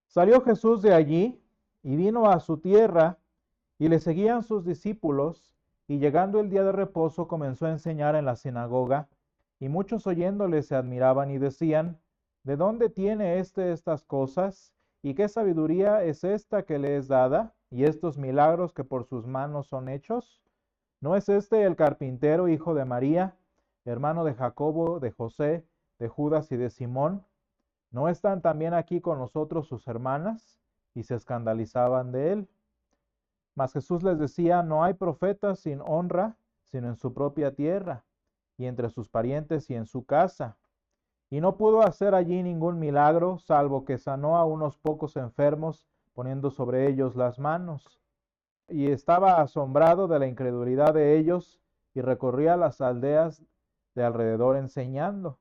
Salió Jesús de allí y vino a su tierra, y le seguían sus discípulos, y llegando el día de reposo comenzó a enseñar en la sinagoga, y muchos oyéndole se admiraban y decían, ¿de dónde tiene estas cosas? ¿Y qué sabiduría es esta que le es dada? ¿Y estos milagros que por sus manos son hechos? ¿No es este el carpintero, hijo de María, hermano de Jacobo, de José, de Judas y de Simón? ¿No están también aquí con nosotros sus hermanas? Y se escandalizaban de él. Mas Jesús les decía, no hay profeta sin honra, sino en su propia tierra, y entre sus parientes y en su casa. Y no pudo hacer allí ningún milagro, salvo que sanó a unos pocos enfermos, poniendo sobre ellos las manos. Y estaba asombrado de la incredulidad de ellos, y recorría las aldeas de alrededor enseñando.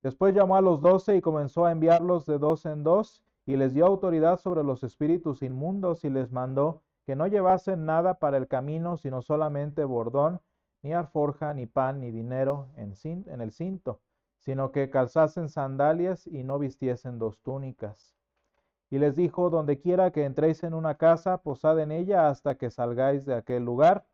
Después llamó a los 12 y comenzó a enviarlos de dos en dos, y les dio autoridad sobre los espíritus inmundos, y les mandó que no llevasen nada para el camino, sino solamente bordón, ni alforja, ni pan, ni dinero en el cinto, sino que calzasen sandalias y no vistiesen dos túnicas. Y les dijo, donde quiera que entréis en una casa, posad en ella hasta que salgáis de aquel lugar.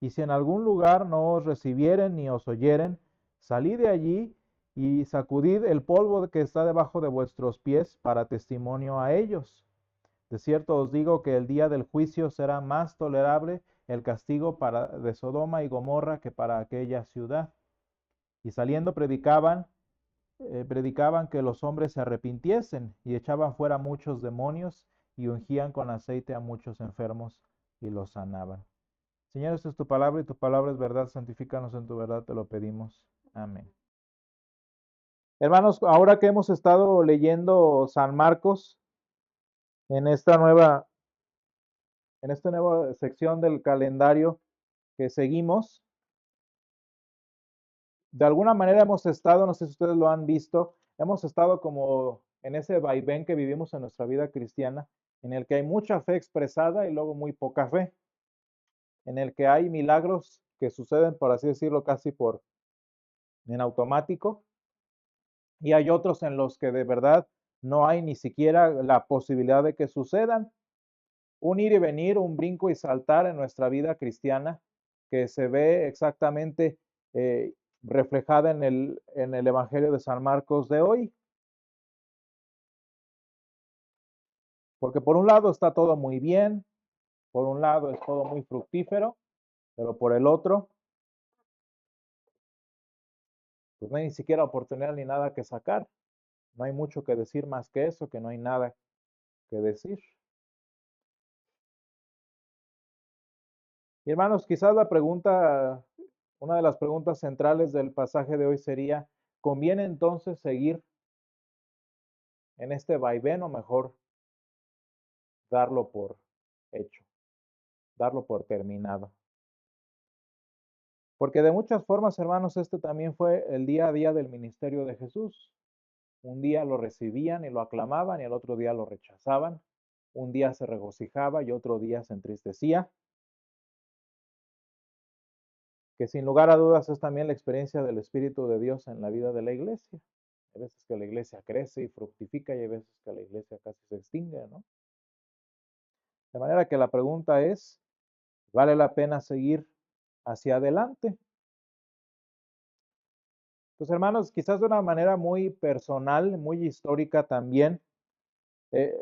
Y si en algún lugar no os recibieren ni os oyeren, salid de allí y sacudid el polvo que está debajo de vuestros pies para testimonio a ellos. De cierto os digo que el día del juicio será más tolerable el castigo de Sodoma y Gomorra que para aquella ciudad. Y saliendo predicaban que los hombres se arrepintiesen, y echaban fuera muchos demonios y ungían con aceite a muchos enfermos y los sanaban. Señor, esta es tu palabra y tu palabra es verdad. Santifícanos en tu verdad, te lo pedimos. Amén. Hermanos, ahora que hemos estado leyendo San Marcos en en esta nueva sección del calendario que seguimos, de alguna manera hemos estado, no sé si ustedes lo han visto, hemos estado como en ese vaivén que vivimos en nuestra vida cristiana, en el que hay mucha fe expresada y luego muy poca fe, en el que hay milagros que suceden, por así decirlo, casi por en automático, y hay otros en los que de verdad no hay ni siquiera la posibilidad de que sucedan. Un ir y venir, un brinco y saltar en nuestra vida cristiana que se ve exactamente eh, reflejada en el Evangelio de San Marcos de hoy. Porque por un lado está todo muy bien, por un lado es todo muy fructífero, pero por el otro, pues no hay ni siquiera oportunidad ni nada que sacar. No hay mucho que decir más que eso, que no hay nada que decir. Y hermanos, quizás una de las preguntas centrales del pasaje de hoy sería, ¿conviene entonces seguir en este vaivén o mejor darlo por hecho, darlo por terminado? Porque de muchas formas, hermanos, este también fue el día a día del ministerio de Jesús. Un día lo recibían y lo aclamaban y el otro día lo rechazaban. Un día se regocijaba y otro día se entristecía. Que sin lugar a dudas es también la experiencia del Espíritu de Dios en la vida de la iglesia. Hay veces que la iglesia crece y fructifica y hay veces que la iglesia casi se extingue, ¿no? De manera que la pregunta es, ¿vale la pena seguir hacia adelante? Pues hermanos, quizás de una manera muy personal, muy histórica también, eh,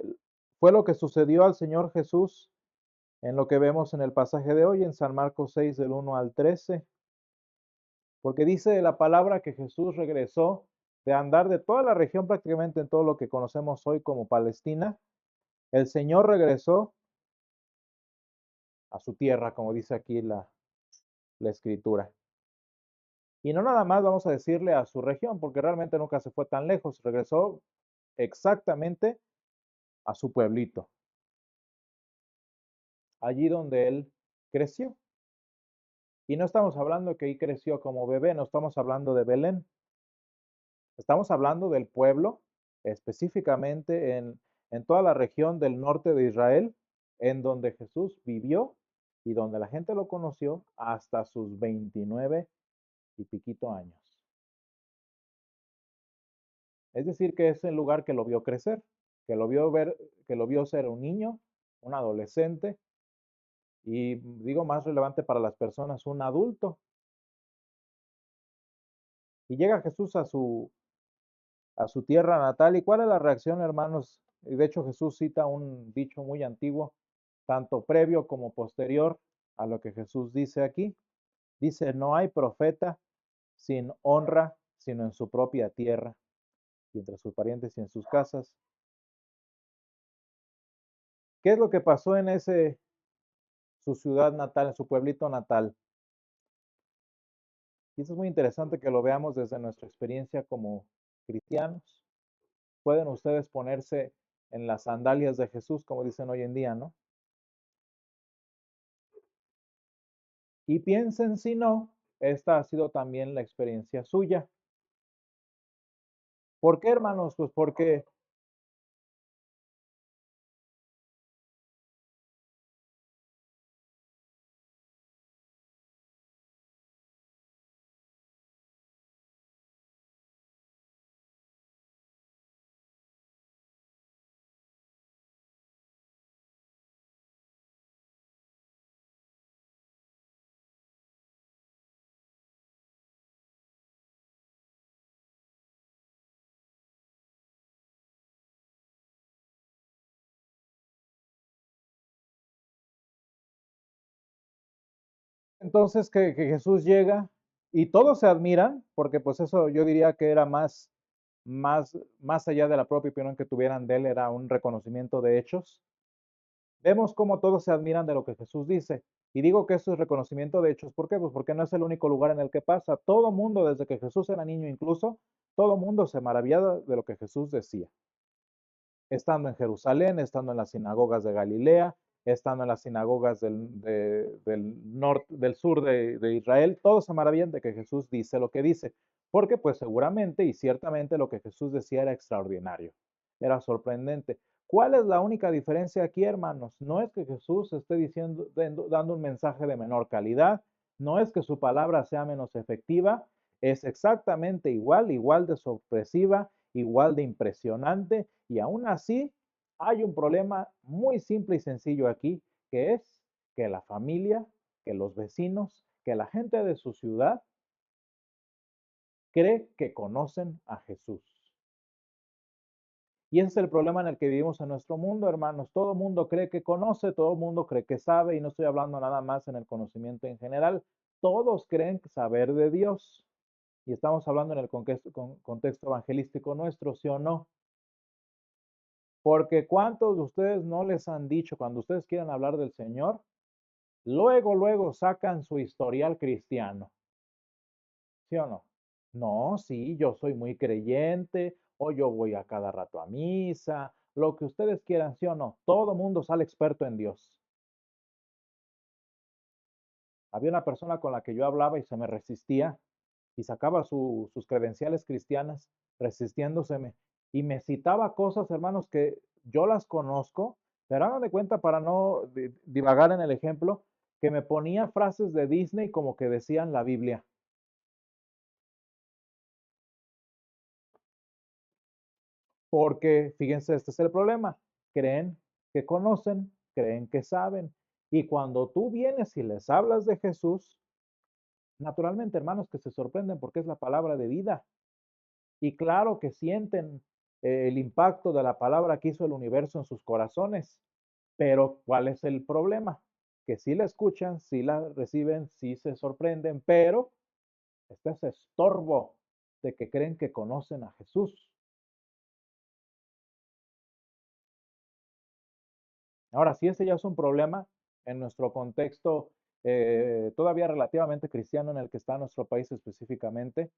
fue lo que sucedió al Señor Jesús en lo que vemos en el pasaje de hoy, en San Marcos 6, del 1 al 13, porque dice la palabra que Jesús regresó de andar de toda la región, prácticamente en todo lo que conocemos hoy como Palestina. El Señor regresó a su tierra, como dice aquí la escritura. Y no nada más vamos a decirle a su región, porque realmente nunca se fue tan lejos, regresó exactamente a su pueblito, allí donde él creció. Y no estamos hablando que ahí creció como bebé, no estamos hablando de Belén, estamos hablando del pueblo, específicamente en toda la región del norte de Israel, en donde Jesús vivió y donde la gente lo conoció hasta sus 29 y piquito años. Es decir, que es el lugar que lo vio crecer. que lo vio ver, que lo vio ser un niño, un adolescente, y digo más relevante para las personas, un adulto. Y llega Jesús a su tierra natal. ¿Y cuál es la reacción, hermanos? Y de hecho, Jesús cita un dicho muy antiguo, tanto previo como posterior a lo que Jesús dice aquí. Dice, no hay profeta sin honra, sino en su propia tierra, y entre sus parientes y en sus casas. ¿Qué es lo que pasó en su ciudad natal, en su pueblito natal? Y eso es muy interesante que lo veamos desde nuestra experiencia como cristianos. Pueden ustedes ponerse en las sandalias de Jesús, como dicen hoy en día, ¿no? Y piensen si no, esta ha sido también la experiencia suya. ¿Por qué, hermanos? Pues porque entonces que Jesús llega y todos se admiran, porque pues eso yo diría que era más allá de la propia opinión que tuvieran de él, era un reconocimiento de hechos. Vemos cómo todos se admiran de lo que Jesús dice. Y digo que esto es reconocimiento de hechos. ¿Por qué? Pues porque no es el único lugar en el que pasa. Todo mundo, desde que Jesús era niño incluso, todo mundo se maravillaba de lo que Jesús decía. Estando en Jerusalén, estando en las sinagogas de Galilea, estando en las sinagogas del sur de Israel, todos se maravillan de que Jesús dice lo que dice, porque pues seguramente y ciertamente lo que Jesús decía era extraordinario, era sorprendente. ¿Cuál es la única diferencia aquí, hermanos? No es que Jesús esté dando un mensaje de menor calidad, no es que su palabra sea menos efectiva, es exactamente igual de sorpresiva, igual de impresionante, y aún así hay un problema muy simple y sencillo aquí, que es que la familia, que los vecinos, que la gente de su ciudad cree que conocen a Jesús. Y ese es el problema en el que vivimos en nuestro mundo, hermanos. Todo el mundo cree que conoce, todo el mundo cree que sabe, y no estoy hablando nada más en el conocimiento en general. Todos creen saber de Dios. Y estamos hablando en el contexto evangelístico nuestro, ¿sí o no? Porque ¿cuántos de ustedes no les han dicho cuando ustedes quieren hablar del Señor? Luego sacan su historial cristiano, ¿sí o no? No, sí, yo soy muy creyente, o yo voy a cada rato a misa, lo que ustedes quieran, ¿sí o no? Todo mundo sale experto en Dios. Había una persona con la que yo hablaba y se me resistía y sacaba sus credenciales cristianas resistiéndoseme y me citaba cosas, hermanos, que yo las conozco, pero hagan de cuenta para no divagar en el ejemplo, que me ponía frases de Disney como que decían la Biblia. Porque, fíjense, este es el problema. Creen que conocen, creen que saben. Y cuando tú vienes y les hablas de Jesús, naturalmente, hermanos, que se sorprenden porque es la palabra de vida. Y claro que sienten el impacto de la palabra que hizo el universo en sus corazones. Pero, ¿cuál es el problema? Que sí la escuchan, sí la reciben, sí se sorprenden, pero está ese estorbo de que creen que conocen a Jesús. Ahora, si ese ya es un problema en nuestro contexto todavía relativamente cristiano en el que está nuestro país específicamente,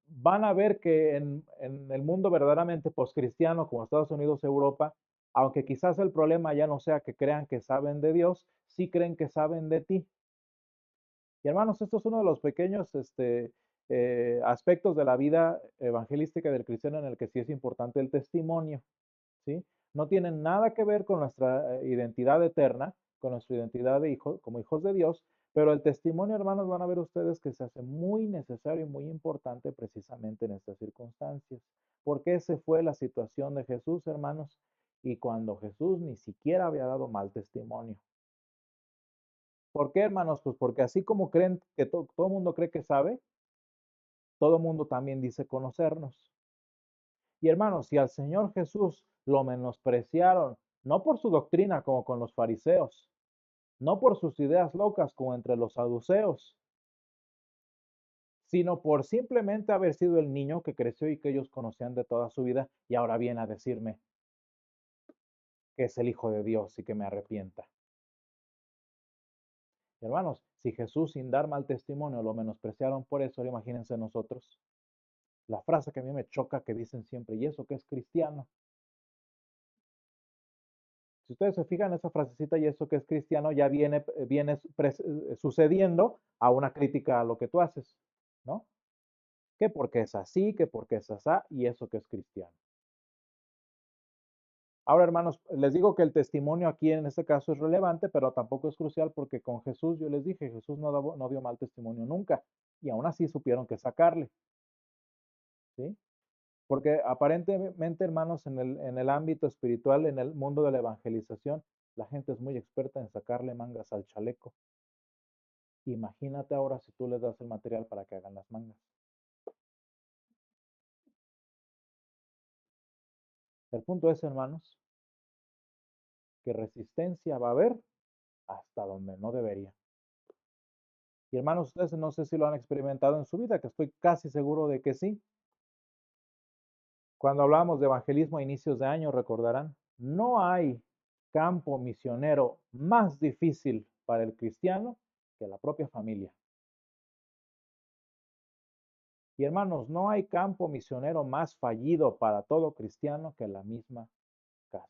van a ver que en el mundo verdaderamente poscristiano como Estados Unidos, Europa, aunque quizás el problema ya no sea que crean que saben de Dios, sí creen que saben de ti. Y hermanos, esto es uno de los pequeños aspectos de la vida evangelística del cristiano en el que sí es importante el testimonio. ¿Sí? No tienen nada que ver con nuestra identidad eterna, con nuestra identidad de hijo, como hijos de Dios, Pero el testimonio, hermanos, van a ver ustedes que se hace muy necesario y muy importante precisamente en estas circunstancias. Porque esa fue la situación de Jesús, hermanos, y cuando Jesús ni siquiera había dado mal testimonio. ¿Por qué, hermanos? Pues porque así como creen que todo el mundo cree que sabe, todo el mundo también dice conocernos. Y hermanos, si al Señor Jesús lo menospreciaron, no por su doctrina como con los fariseos, no por sus ideas locas como entre los saduceos, sino por simplemente haber sido el niño que creció y que ellos conocían de toda su vida y ahora viene a decirme que es el Hijo de Dios y que me arrepienta. Hermanos, si Jesús sin dar mal testimonio lo menospreciaron por eso, imagínense nosotros. La frase que a mí me choca que dicen siempre, ¿y eso que es cristiano? Si ustedes se fijan, esa frasecita, ¿y eso que es cristiano? Ya viene sucediendo a una crítica a lo que tú haces, ¿no? Que porque es así, que porque es asá, y eso que es cristiano. Ahora, hermanos, les digo que el testimonio aquí en este caso es relevante, pero tampoco es crucial porque con Jesús, yo les dije, Jesús no dio mal testimonio nunca, y aún así supieron que sacarle, ¿sí? Porque aparentemente, hermanos, en el ámbito espiritual, en el mundo de la evangelización, la gente es muy experta en sacarle mangas al chaleco. Imagínate ahora si tú les das el material para que hagan las mangas. El punto es, hermanos, que resistencia va a haber hasta donde no debería. Y hermanos, ustedes no sé si lo han experimentado en su vida, que estoy casi seguro de que sí. Cuando hablábamos de evangelismo a inicios de año, recordarán, no hay campo misionero más difícil para el cristiano que la propia familia. Y hermanos, no hay campo misionero más fallido para todo cristiano que la misma casa.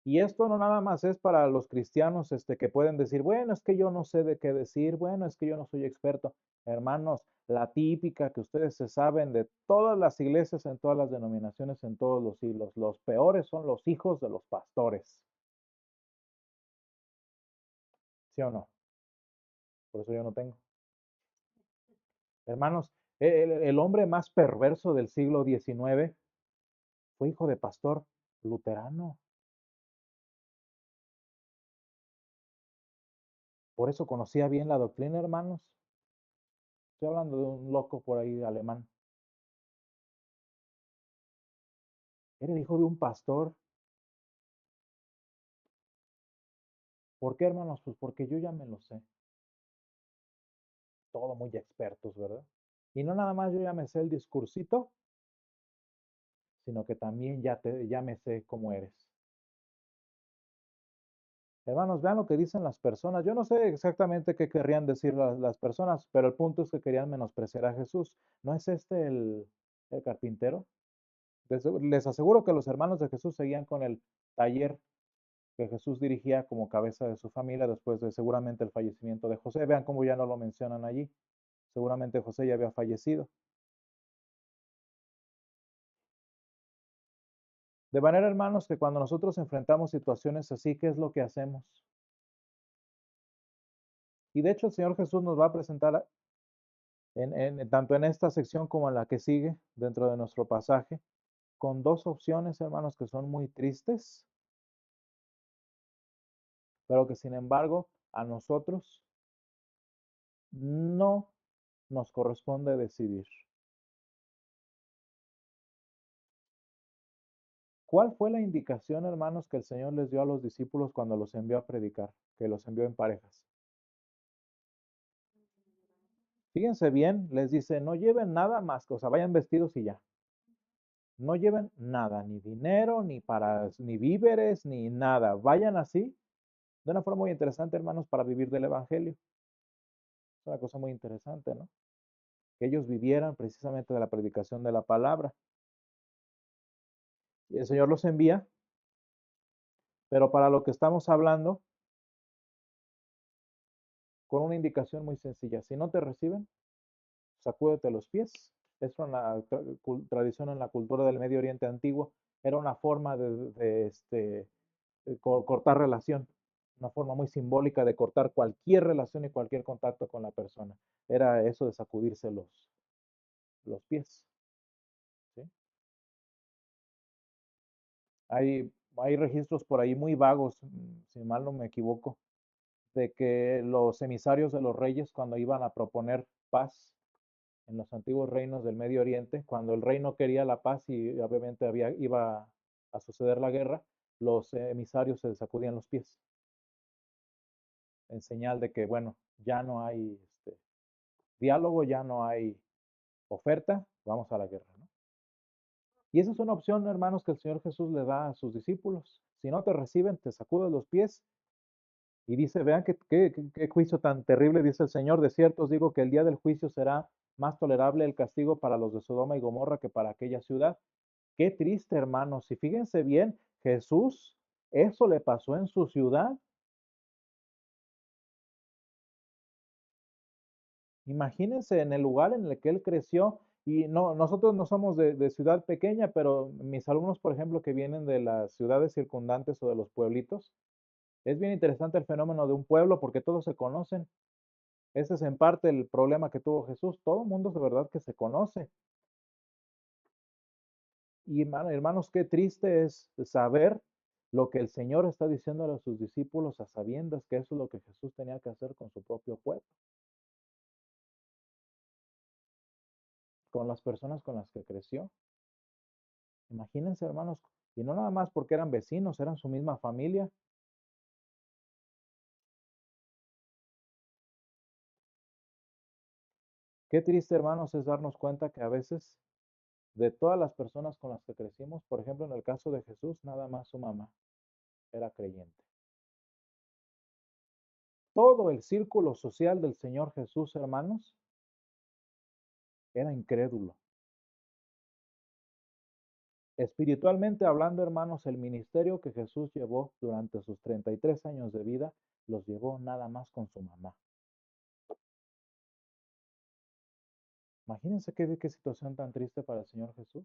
Y esto no nada más es para los cristianos que pueden decir, bueno, es que yo no sé de qué decir, bueno, es que yo no soy experto. Hermanos, la típica que ustedes se saben de todas las iglesias, en todas las denominaciones, en todos los siglos, los peores son los hijos de los pastores. ¿Sí o no? Por eso yo no tengo. Hermanos, el hombre más perverso del siglo XIX fue hijo de pastor luterano. Por eso conocía bien la doctrina, hermanos. Estoy hablando de un loco por ahí alemán. Era el hijo de un pastor. ¿Por qué, hermanos? Pues porque yo ya me lo sé. Todo muy expertos, ¿verdad? Y no nada más yo ya me sé el discursito, sino que también ya me sé cómo eres. Hermanos, vean lo que dicen las personas. Yo no sé exactamente qué querrían decir las personas, pero el punto es que querían menospreciar a Jesús. ¿No es este el carpintero? Les aseguro que los hermanos de Jesús seguían con el taller que Jesús dirigía como cabeza de su familia después de seguramente el fallecimiento de José. Vean cómo ya no lo mencionan allí. Seguramente José ya había fallecido. De manera, hermanos, que cuando nosotros enfrentamos situaciones así, ¿qué es lo que hacemos? Y de hecho el Señor Jesús nos va a presentar tanto en esta sección como en la que sigue dentro de nuestro pasaje, con dos opciones, hermanos, que son muy tristes, pero que sin embargo a nosotros no nos corresponde decidir. ¿Cuál fue la indicación, hermanos, que el Señor les dio a los discípulos cuando los envió a predicar, que los envió en parejas? Fíjense bien, les dice, no lleven nada más, o sea, vayan vestidos y ya. No lleven nada, ni dinero, ni víveres, ni nada. Vayan así, de una forma muy interesante, hermanos, para vivir del Evangelio. Es una cosa muy interesante, ¿no? Que ellos vivieran precisamente de la predicación de la palabra. Y el Señor los envía, pero para lo que estamos hablando, con una indicación muy sencilla. Si no te reciben, sacúdete los pies. Es una tradición en la cultura del Medio Oriente antiguo. Era una forma de cortar relación. una forma muy simbólica de cortar cualquier relación y cualquier contacto con la persona. Era eso de sacudirse los pies. ¿Sí? Hay registros por ahí muy vagos, si mal no me equivoco, de que los emisarios de los reyes, cuando iban a proponer paz en los antiguos reinos del Medio Oriente, cuando el rey no quería la paz y obviamente iba a suceder la guerra, los emisarios se sacudían los pies en señal de que, bueno, ya no hay diálogo, ya no hay oferta, vamos a la guerra, ¿no? Y esa es una opción, hermanos, que el Señor Jesús le da a sus discípulos. Si no te reciben, te sacudes los pies y dice, vean qué juicio tan terrible, dice el Señor, de cierto os digo que el día del juicio será más tolerable el castigo para los de Sodoma y Gomorra que para aquella ciudad. Qué triste, hermanos. Y fíjense bien, Jesús, eso le pasó en su ciudad. Imagínense en el lugar en el que él creció. Y no, nosotros no somos de ciudad pequeña, pero mis alumnos, por ejemplo, que vienen de las ciudades circundantes o de los pueblitos, es bien interesante el fenómeno de un pueblo porque todos se conocen. Ese es en parte el problema que tuvo Jesús. Todo el mundo de verdad que se conoce. Y hermanos, qué triste es saber lo que el Señor está diciendo a sus discípulos a sabiendas que eso es lo que Jesús tenía que hacer con su propio pueblo, con las personas con las que creció. Imagínense, hermanos, y no nada más porque eran vecinos, eran su misma familia. Qué triste, hermanos, es darnos cuenta que a veces de todas las personas con las que crecimos, por ejemplo, en el caso de Jesús, nada más su mamá era creyente. Todo el círculo social del Señor Jesús, hermanos, era incrédulo. Espiritualmente hablando, hermanos, el ministerio que Jesús llevó durante sus 33 años de vida, los llevó nada más con su mamá. Imagínense qué situación tan triste para el Señor Jesús.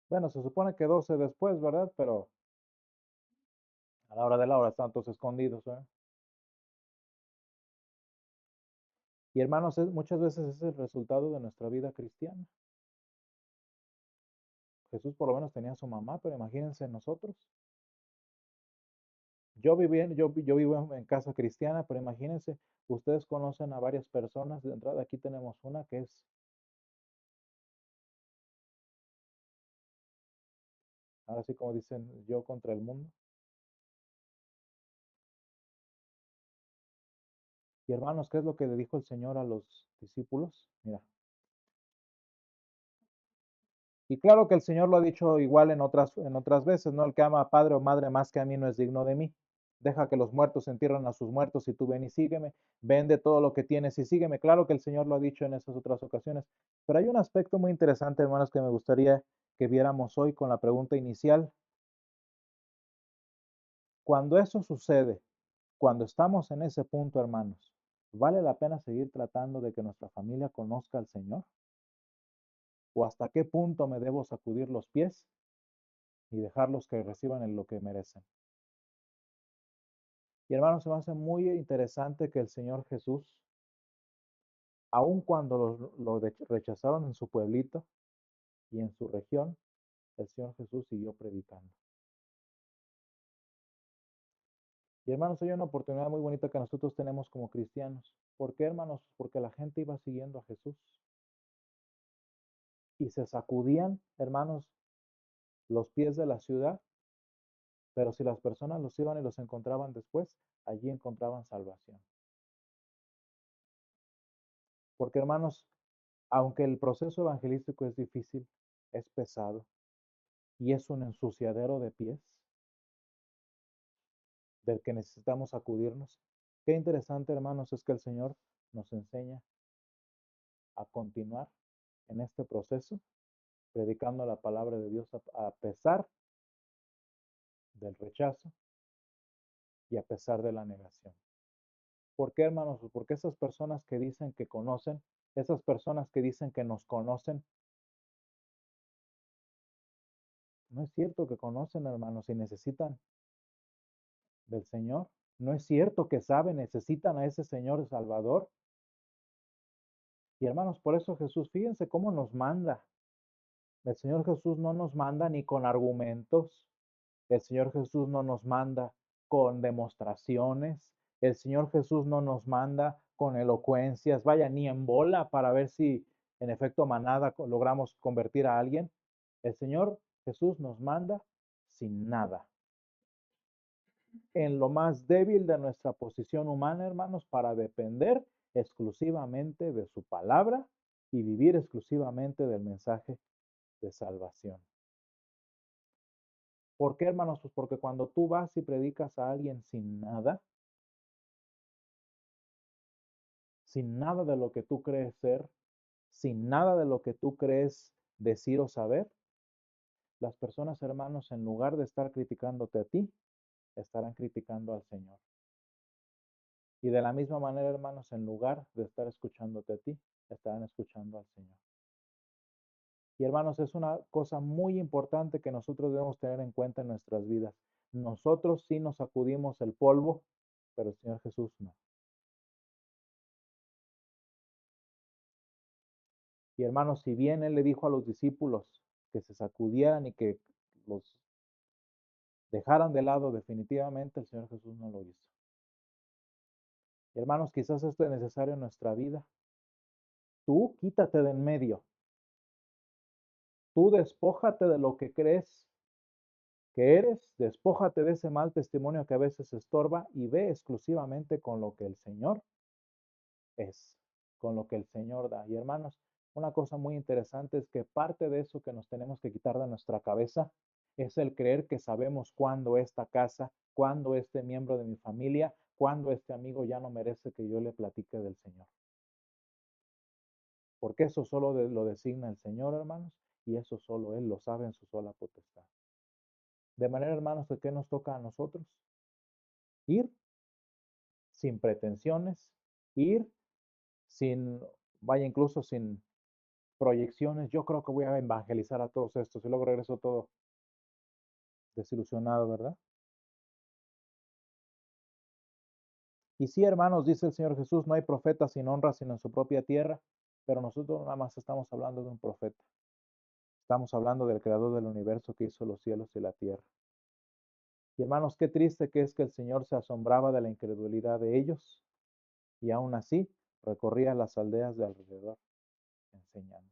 Bueno, se supone que 12 después, ¿verdad? Pero a la hora de la hora están todos escondidos, ¿verdad? Y hermanos, muchas veces es el resultado de nuestra vida cristiana. Jesús por lo menos tenía a su mamá, pero imagínense nosotros. Yo vivo en casa cristiana, pero imagínense, ustedes conocen a varias personas. De entrada aquí tenemos una que es, ahora sí como dicen, yo contra el mundo. Y hermanos, ¿qué es lo que le dijo el Señor a los discípulos? Mira, y claro que el Señor lo ha dicho igual en otras veces, ¿no? El que ama a padre o madre más que a mí no es digno de mí. Deja que los muertos entierren a sus muertos y tú ven y sígueme. Vende todo lo que tienes y sígueme. Claro que el Señor lo ha dicho en esas otras ocasiones. Pero hay un aspecto muy interesante, hermanos, que me gustaría que viéramos hoy con la pregunta inicial. Cuando eso sucede, cuando estamos en ese punto, hermanos, ¿vale la pena seguir tratando de que nuestra familia conozca al Señor? ¿O hasta qué punto me debo sacudir los pies y dejarlos que reciban lo que merecen? Y hermanos, se me hace muy interesante que el Señor Jesús, aun cuando lo rechazaron en su pueblito y en su región, el Señor Jesús siguió predicando. Y hermanos, hay una oportunidad muy bonita que nosotros tenemos como cristianos. ¿Por qué, hermanos? Porque la gente iba siguiendo a Jesús y se sacudían, hermanos, los pies de la ciudad, pero si las personas los iban y los encontraban después, allí encontraban salvación. Porque, hermanos, aunque el proceso evangelístico es difícil, es pesado y es un ensuciadero de pies del que necesitamos acudirnos. Qué interesante, hermanos, es que el Señor nos enseña a continuar en este proceso, predicando la palabra de Dios a pesar del rechazo y a pesar de la negación. ¿Por qué, hermanos? Porque esas personas que dicen que conocen, esas personas que dicen que nos conocen, No es cierto que conocen, hermanos, y necesitan del Señor. No es cierto que saben, necesitan a ese Señor Salvador. Y hermanos, por eso Jesús, fíjense cómo nos manda. El Señor Jesús no nos manda ni con argumentos. El Señor Jesús no nos manda con demostraciones. El Señor Jesús no nos manda con elocuencias. Vaya, ni en bola para ver si en efecto manada logramos convertir a alguien. El Señor Jesús nos manda sin nada. En lo más débil de nuestra posición humana, hermanos, para depender exclusivamente de su palabra y vivir exclusivamente del mensaje de salvación. ¿Por qué, hermanos? Pues porque cuando tú vas y predicas a alguien sin nada de lo que tú crees ser, sin nada de lo que tú crees decir o saber, las personas, hermanos, en lugar de estar criticándote a ti, estarán criticando al Señor. Y de la misma manera, hermanos, en lugar de estar escuchándote a ti, estarán escuchando al Señor. Y hermanos, es una cosa muy importante que nosotros debemos tener en cuenta en nuestras vidas. Nosotros sí nos sacudimos el polvo, pero el Señor Jesús no. Y hermanos, si bien Él le dijo a los discípulos que se sacudieran y que los dejaran de lado definitivamente, el Señor Jesús no lo hizo. Y hermanos, quizás esto es necesario en nuestra vida. Tú quítate de en medio. Tú despójate de lo que crees que eres, despójate de ese mal testimonio que a veces estorba y ve exclusivamente con lo que el Señor es, con lo que el Señor da. Y hermanos, una cosa muy interesante es que parte de eso que nos tenemos que quitar de nuestra cabeza es el creer que sabemos cuándo esta casa, cuándo este miembro de mi familia, cuándo este amigo ya no merece que yo le platique del Señor. Porque eso solo lo designa el Señor, hermanos, y eso solo Él lo sabe en su sola potestad. De manera, hermanos, ¿de qué nos toca a nosotros? Ir sin pretensiones, ir sin, vaya, incluso sin proyecciones. Yo creo que voy a evangelizar a todos estos y luego regreso todo desilusionado, ¿verdad? Y sí, hermanos, dice el Señor Jesús, no hay profeta sin honra sino en su propia tierra, pero nosotros nada más estamos hablando de un profeta. Estamos hablando del creador del universo que hizo los cielos y la tierra. Y hermanos, qué triste que es que el Señor se asombraba de la incredulidad de ellos y aún así recorría las aldeas de alrededor enseñando.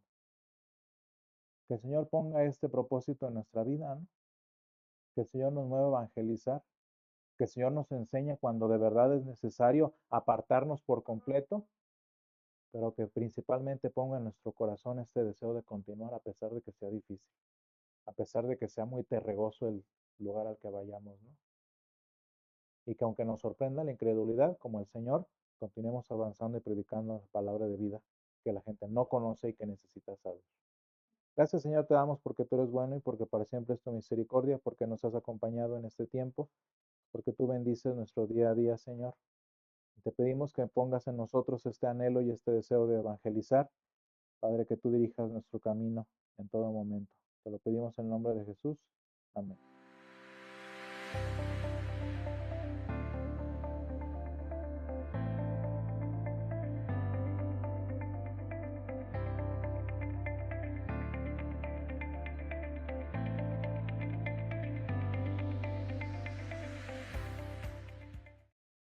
Que el Señor ponga este propósito en nuestra vida, ¿no? Que el Señor nos mueva a evangelizar, que el Señor nos enseñe cuando de verdad es necesario apartarnos por completo, pero que principalmente ponga en nuestro corazón este deseo de continuar a pesar de que sea difícil, a pesar de que sea muy terregoso el lugar al que vayamos, ¿no? Y que aunque nos sorprenda la incredulidad, como el Señor, continuemos avanzando y predicando la palabra de vida que la gente no conoce y que necesita saber. Gracias, Señor, te damos porque tú eres bueno y porque para siempre es tu misericordia, porque nos has acompañado en este tiempo, porque tú bendices nuestro día a día, Señor. Te pedimos que pongas en nosotros este anhelo y este deseo de evangelizar. Padre, que tú dirijas nuestro camino en todo momento. Te lo pedimos en el nombre de Jesús. Amén.